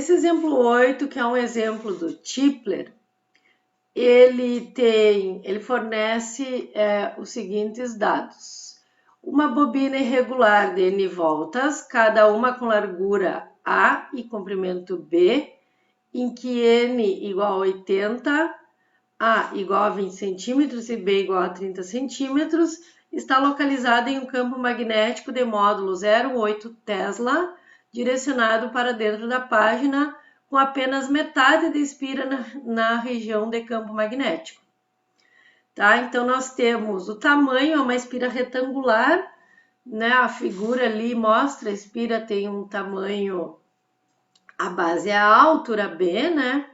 Nesse exemplo 8, que é um exemplo do Tipler, ele fornece os seguintes dados. Uma bobina irregular de N voltas, cada uma com largura A e comprimento B, em que N igual a 80, A igual a 20 centímetros e B igual a 30 centímetros, está localizada em um campo magnético de módulo 0,8 Tesla, direcionado para dentro da página, com apenas metade de espira na região de campo magnético. Tá? Então, nós temos o tamanho, é uma espira retangular, né? A figura ali mostra, a espira tem um tamanho, a base é a altura B, né?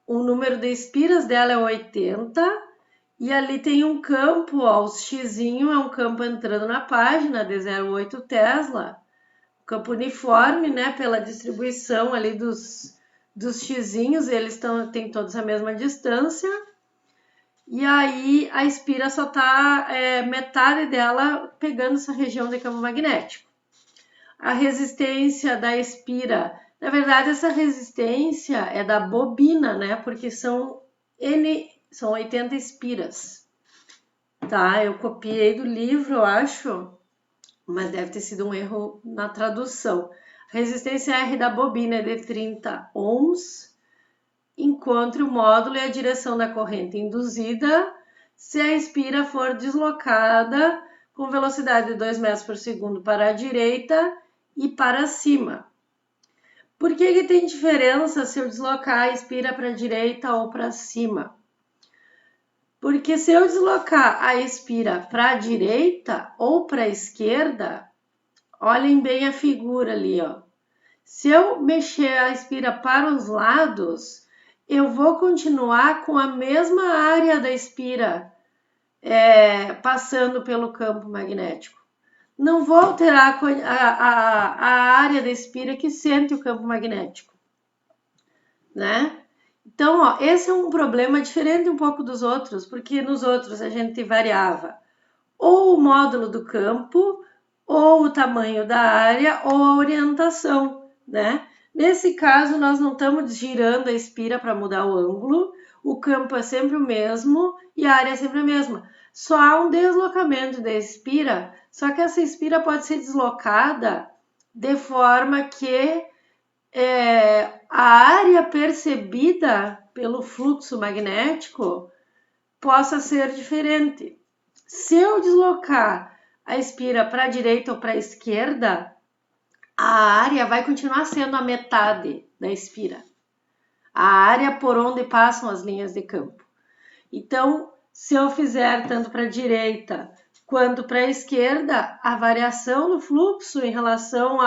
O número de espiras dela é 80, e ali tem um campo, ó, o xizinho é um campo entrando na página de 0,8 Tesla, campo uniforme, né, pela distribuição ali dos xizinhos, eles têm todos a mesma distância, e aí a espira só está metade dela pegando essa região de campo magnético. A resistência da espira, na verdade essa resistência é da bobina, né, porque são 80 espiras, tá? Eu copiei do livro, eu acho, mas deve ter sido um erro na tradução. A resistência R da bobina é de 30 ohms. Encontre o módulo e a direção da corrente induzida se a espira for deslocada com velocidade de 2 metros por segundo para a direita e para cima. Por que tem diferença se eu deslocar a espira para a direita ou para cima? Porque se eu deslocar a espira para a direita ou para a esquerda, olhem bem a figura ali, ó. Se eu mexer a espira para os lados, eu vou continuar com a mesma área da espira passando pelo campo magnético. Não vou alterar a área da espira que sente o campo magnético, né? Então, ó, esse é um problema diferente um pouco dos outros, porque nos outros a gente variava ou o módulo do campo, ou o tamanho da área, ou a orientação, né? Nesse caso, nós não estamos girando a espira para mudar o ângulo, o campo é sempre o mesmo e a área é sempre a mesma. Só há um deslocamento da espira, só que essa espira pode ser deslocada de forma que a área percebida pelo fluxo magnético possa ser diferente. Se eu deslocar a espira para a direita ou para a esquerda, a área vai continuar sendo a metade da espira. A área por onde passam as linhas de campo. Então, se eu fizer tanto para a direita quanto para a esquerda, a variação do fluxo em relação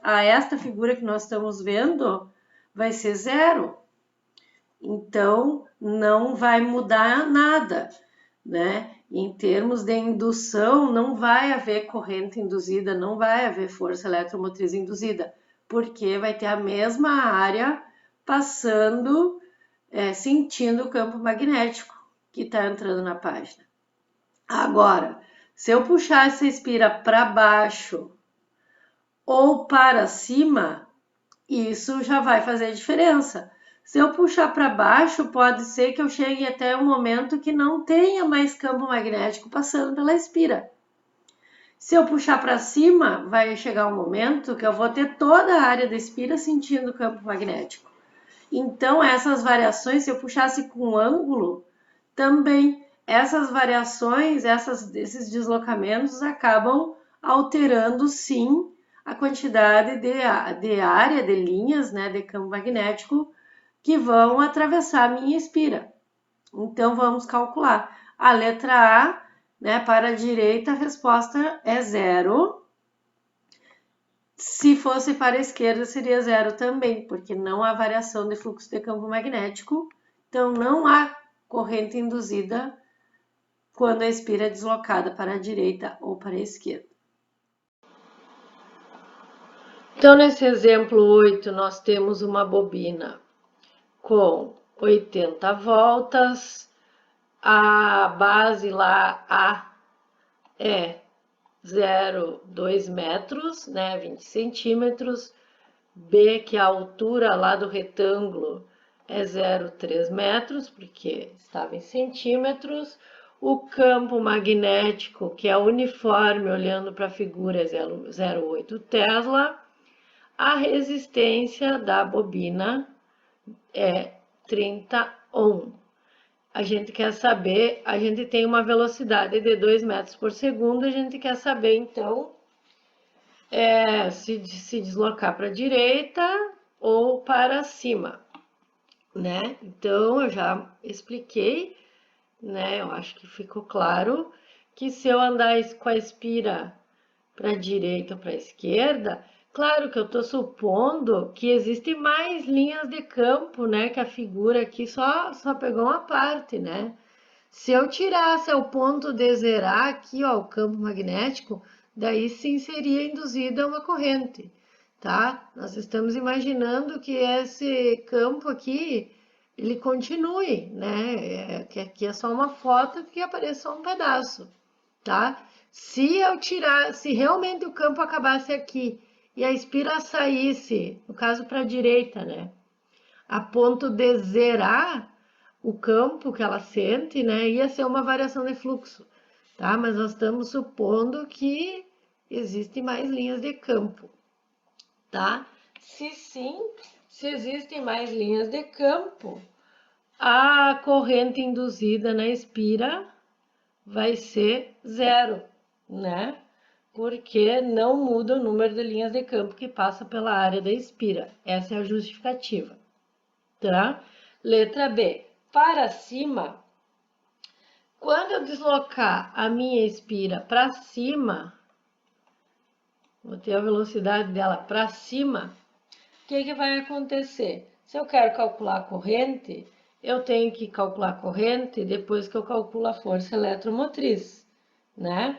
a esta figura que nós estamos vendo vai ser zero. Então, não vai mudar nada, né? Em termos de indução, não vai haver corrente induzida, não vai haver força eletromotriz induzida, porque vai ter a mesma área passando, sentindo o campo magnético que está entrando na página. Agora, se eu puxar essa espira para baixo ou para cima, isso já vai fazer diferença. Se eu puxar para baixo, pode ser que eu chegue até um momento que não tenha mais campo magnético passando pela espira. Se eu puxar para cima, vai chegar um momento que eu vou ter toda a área da espira sentindo o campo magnético. Então, essas variações, se eu puxasse com ângulo, também essas variações, esses deslocamentos acabam alterando, sim, a quantidade de área, de linhas, né, de campo magnético que vão atravessar a minha espira. Então, vamos calcular. A letra A, né, para a direita, a resposta é 0. Se fosse para a esquerda, seria 0 também, porque não há variação de fluxo de campo magnético. Então, não há corrente induzida quando a espira é deslocada para a direita ou para a esquerda. Então, nesse exemplo 8, nós temos uma bobina com 80 voltas, a base lá A é 0,2 metros, né, 20 centímetros, B, que é a altura lá do retângulo, é 0,3 metros, porque estava em centímetros. O campo magnético, que é uniforme, olhando para a figura, é 0,08 Tesla. A resistência da bobina é 30 ohm. A gente quer saber, a gente tem uma velocidade de 2 metros por segundo, a gente quer saber, então, se deslocar para a direita ou para cima, né? Então, eu já expliquei, né? Eu acho que ficou claro que se eu andar com a espira para a direita ou para a esquerda, claro que eu estou supondo que existem mais linhas de campo, né? Que a figura aqui só pegou uma parte, né? Se eu tirasse o ponto de zerar aqui, ó, o campo magnético, daí sim seria induzida uma corrente, tá? Nós estamos imaginando que esse campo aqui, ele continue, né? Que aqui é só uma foto que aparece só um pedaço, tá? Se eu tirar, se realmente o campo acabasse aqui e a espira saísse, no caso para a direita, né? A ponto de zerar o campo que ela sente, né? Ia ser uma variação de fluxo, tá? Mas nós estamos supondo que existem mais linhas de campo, tá? Se sim, se existem mais linhas de campo, a corrente induzida na espira vai ser zero, né? Porque não muda o número de linhas de campo que passa pela área da espira. Essa é a justificativa, tá? Letra B. Para cima, quando eu deslocar a minha espira para cima, vou ter a velocidade dela para cima, o que vai acontecer? Se eu quero calcular a corrente, eu tenho que calcular a corrente depois que eu calculo a força eletromotriz, né?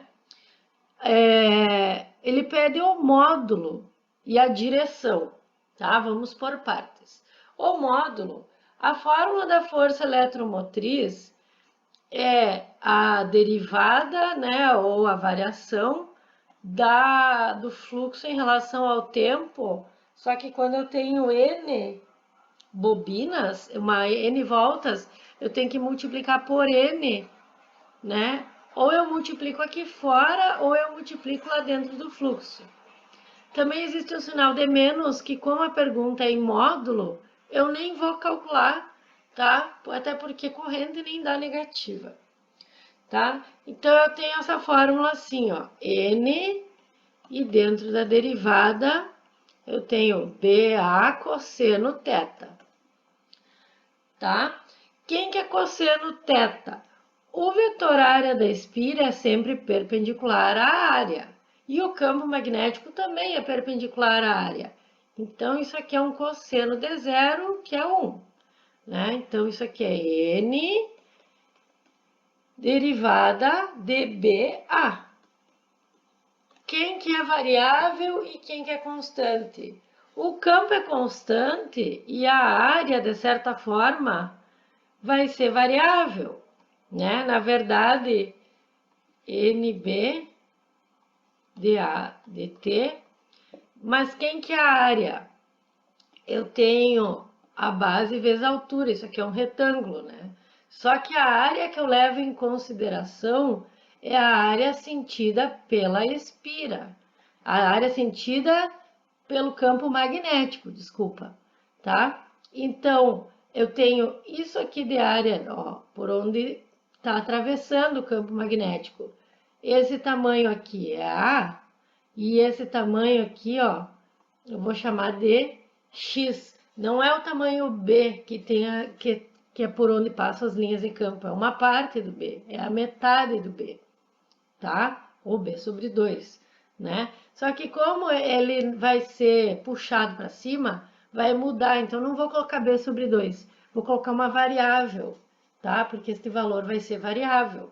Ele pede o módulo e a direção, tá? Vamos por partes. O módulo, a fórmula da força eletromotriz é a derivada, né, ou a variação do fluxo em relação ao tempo, só que quando eu tenho N bobinas, N voltas, eu tenho que multiplicar por N, né? Ou eu multiplico aqui fora, ou eu multiplico lá dentro do fluxo. Também existe o sinal de menos, que como a pergunta é em módulo, eu nem vou calcular, tá? Até porque corrente nem dá negativa, tá? Então, eu tenho essa fórmula assim, ó, N, e dentro da derivada, eu tenho BA cosseno θ, tá? Quem que é cosseno θ? O vetor área da espira é sempre perpendicular à área. E o campo magnético também é perpendicular à área. Então, isso aqui é um cosseno de zero, que é 1. Né? Então, isso aqui é N derivada de BA. Quem que é variável e quem que é constante? O campo é constante e a área, de certa forma, vai ser variável, né? Na verdade, NB dA dt, mas quem que é a área? Eu tenho a base vezes a altura, isso aqui é um retângulo, né? Só que a área que eu levo em consideração é a área sentida pela espira, a área sentida pelo campo magnético, desculpa, tá? Então, eu tenho isso aqui de área, ó, por onde está atravessando o campo magnético. Esse tamanho aqui é A, e esse tamanho aqui, ó, eu vou chamar de X. Não é o tamanho B que é por onde passam as linhas de campo, é uma parte do B, é a metade do B, tá? Ou B sobre 2, né? Só que como ele vai ser puxado para cima, vai mudar, então não vou colocar B sobre 2, vou colocar uma variável, tá? Porque este valor vai ser variável.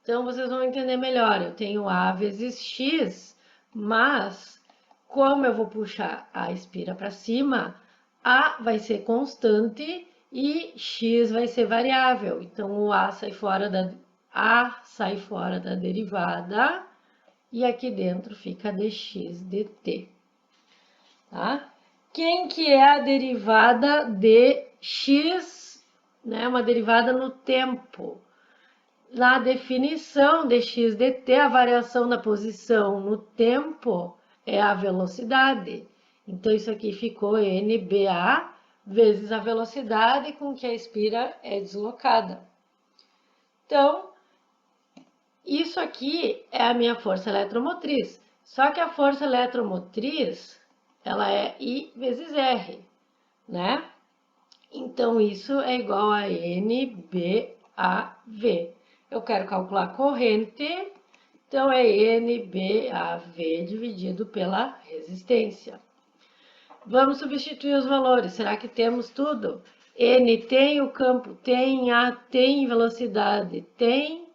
Então, vocês vão entender melhor. Eu tenho A vezes X, mas como eu vou puxar a espira para cima, A vai ser constante e X vai ser variável. Então, o A sai fora da derivada e aqui dentro fica dx dt. tá? Quem que é a derivada de x, né? Uma derivada no tempo. Na definição de x dt, a variação da posição no tempo é a velocidade. Então, isso aqui ficou nba vezes a velocidade com que a espira é deslocada. Então, isso aqui é a minha força eletromotriz. Só que a força eletromotriz, ela é I vezes R, né? Então, isso é igual a NBAV. Eu quero calcular a corrente, então é NBAV dividido pela resistência. Vamos substituir os valores. Será que temos tudo? N tem o campo, tem A, tem velocidade, tem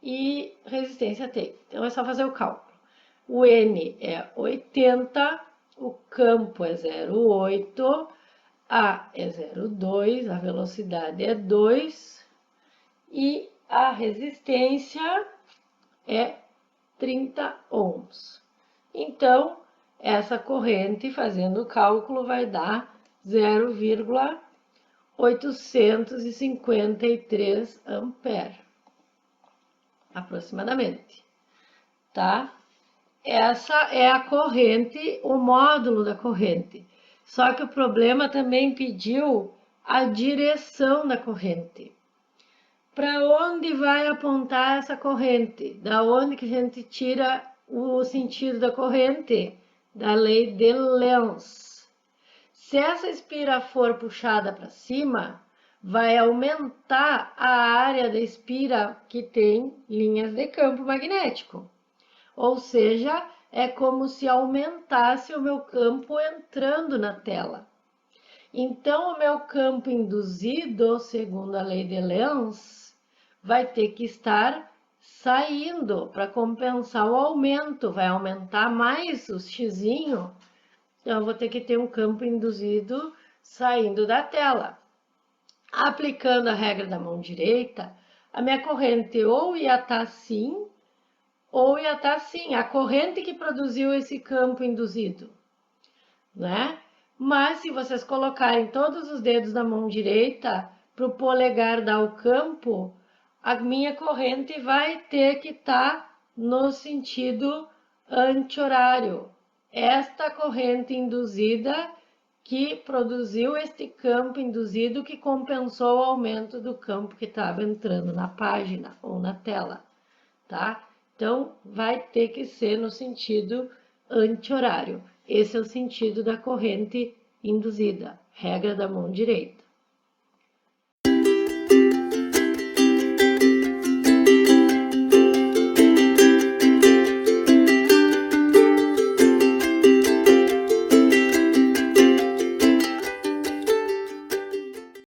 e resistência tem. Então é só fazer o cálculo. O N é 80, o campo é 0,8, A é 0,2, a velocidade é 2 e a resistência é 30 ohms. Então, essa corrente, fazendo o cálculo, vai dar 0,853 ampere, aproximadamente, tá? Essa é a corrente, o módulo da corrente. Só que o problema também pediu a direção da corrente. Para onde vai apontar essa corrente? Da onde que a gente tira o sentido da corrente? Da lei de Lenz. Se essa espira for puxada para cima, vai aumentar a área da espira que tem linhas de campo magnético. Ou seja, é como se aumentasse o meu campo entrando na tela. Então, o meu campo induzido, segundo a lei de Lenz, vai ter que estar saindo para compensar o aumento. Vai aumentar mais o xizinho. Então, eu vou ter que ter um campo induzido saindo da tela. Aplicando a regra da mão direita, a minha corrente ou ia estar assim, ou ia estar assim, a corrente que produziu esse campo induzido, né? Mas se vocês colocarem todos os dedos da mão direita para o polegar dar o campo, a minha corrente vai ter que estar no sentido anti-horário. Esta corrente induzida que produziu este campo induzido que compensou o aumento do campo que estava entrando na página ou na tela, tá? Então, vai ter que ser no sentido anti-horário. Esse é o sentido da corrente induzida, regra da mão direita.